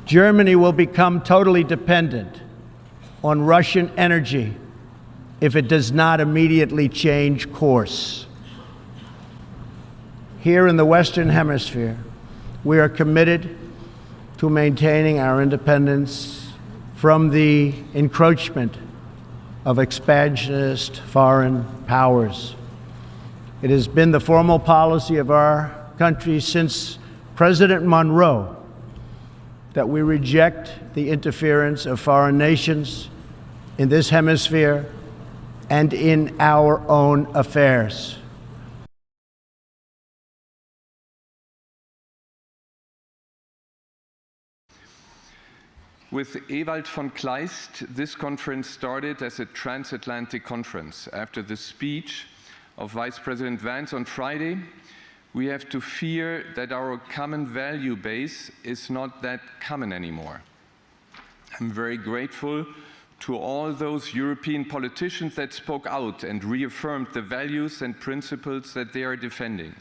Germany will become totally dependent on Russian energy if it does not immediately change course. Here in the Western Hemisphere, we are committed to maintaining our independence from the encroachment of expansionist foreign powers. It has been the formal policy of our country since President Monroe that we reject the interference of foreign nations in this hemisphere and in our own affairs. With Ewald von Kleist, this conference started as a transatlantic conference. After the speech of Vice President Vance on Friday, we have to fear that our common value base is not that common anymore. I'm very grateful to all those European politicians that spoke out and reaffirmed the values and principles that they are defending.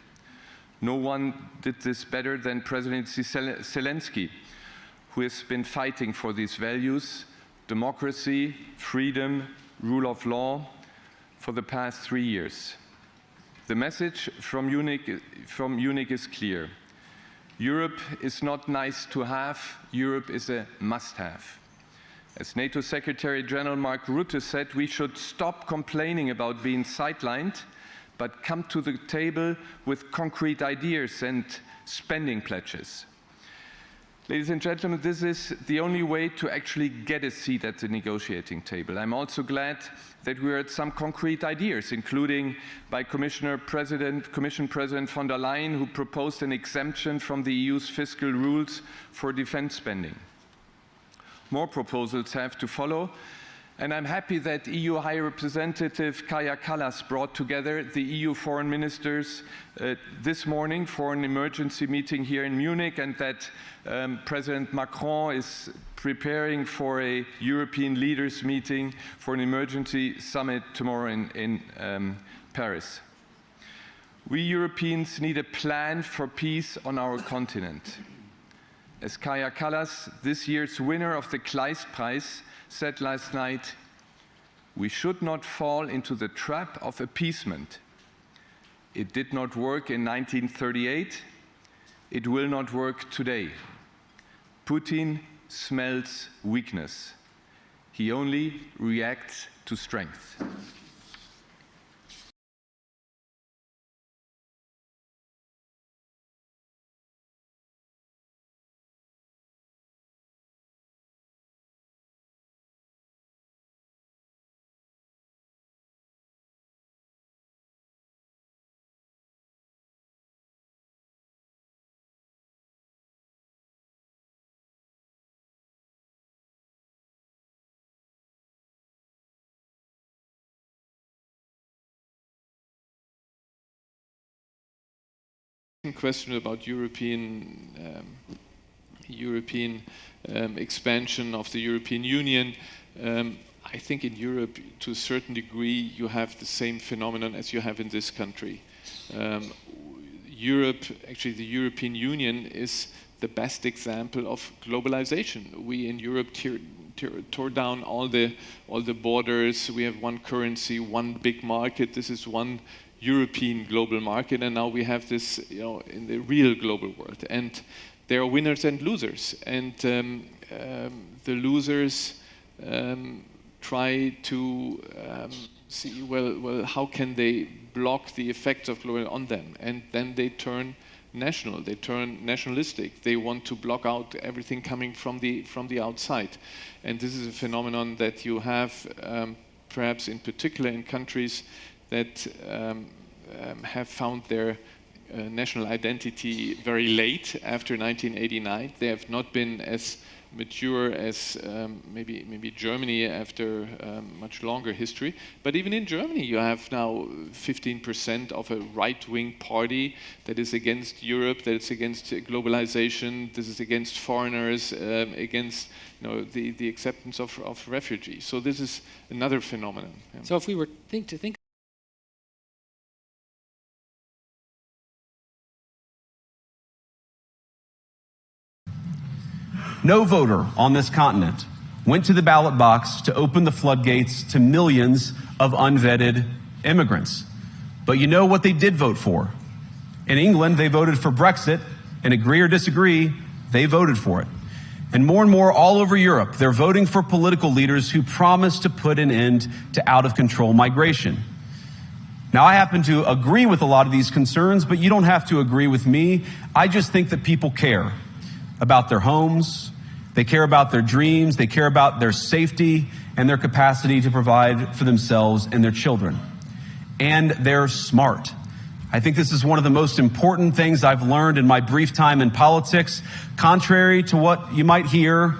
No one did this better than President Zelensky, who has been fighting for these values, democracy, freedom, rule of law, for the past 3 years. The message from Munich is clear. Europe is not nice to have, Europe is a must-have. As NATO Secretary General Mark Rutte said, we should stop complaining about being sidelined, but come to the table with concrete ideas and spending pledges. Ladies and gentlemen, this is the only way to actually get a seat at the negotiating table. I'm also glad that we heard some concrete ideas, including by Commission President von der Leyen, who proposed an exemption from the EU's fiscal rules for defense spending. More proposals have to follow, and I'm happy that EU High Representative Kaja Kallas brought together the EU foreign ministers this morning for an emergency meeting here in Munich, and that President Macron is preparing for a European leaders meeting for an emergency summit tomorrow in Paris. We Europeans need a plan for peace on our continent. As Kaja Kallas, this year's winner of the Kleist Prize, said last night, we should not fall into the trap of appeasement. It did not work in 1938. It will not work today. Putin smells weakness. He only reacts to strength. Question about European expansion of the European Union. I think in Europe, to a certain degree, you have the same phenomenon as you have in this country. Europe, actually the European Union, is the best example of globalization. We in Europe tore down all the borders. We have one currency, one big market. This is one European global market, and now we have this, in the real global world. And there are winners and losers, and the losers try to see, well, how can they block the effects of global on them? And then they turn national, they turn nationalistic. They want to block out everything coming from the outside. And this is a phenomenon that you have perhaps in particular in countries that have found their national identity very late after 1989. They have not been as mature as maybe Germany after much longer history. But even in Germany, you have now 15% of a right-wing party that is against Europe, that is against globalization, this is against foreigners, against the acceptance of refugees. So this is another phenomenon. Yeah. So if we were to think No voter on this continent went to the ballot box to open the floodgates to millions of unvetted immigrants. But you know what they did vote for? In England, they voted for Brexit, and agree or disagree, they voted for it. And more all over Europe, they're voting for political leaders who promise to put an end to out-of-control migration. Now, I happen to agree with a lot of these concerns, but you don't have to agree with me. I just think that people care about their homes, they care about their dreams, they care about their safety and their capacity to provide for themselves and their children. And they're smart. I think this is one of the most important things I've learned in my brief time in politics. Contrary to what you might hear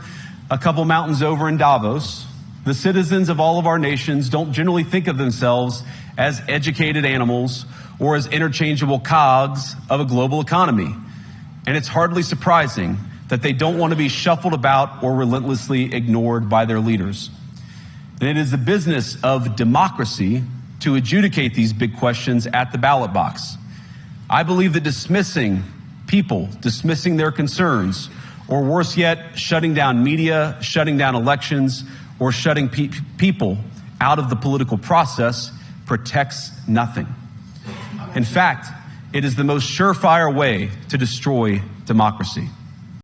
a couple mountains over in Davos, the citizens of all of our nations don't generally think of themselves as educated animals or as interchangeable cogs of a global economy. And it's hardly surprising that they don't want to be shuffled about or relentlessly ignored by their leaders. And it is the business of democracy to adjudicate these big questions at the ballot box. I believe that dismissing people, dismissing their concerns, or worse yet, shutting down media, shutting down elections, or shutting people out of the political process protects nothing. In fact, it is the most surefire way to destroy democracy.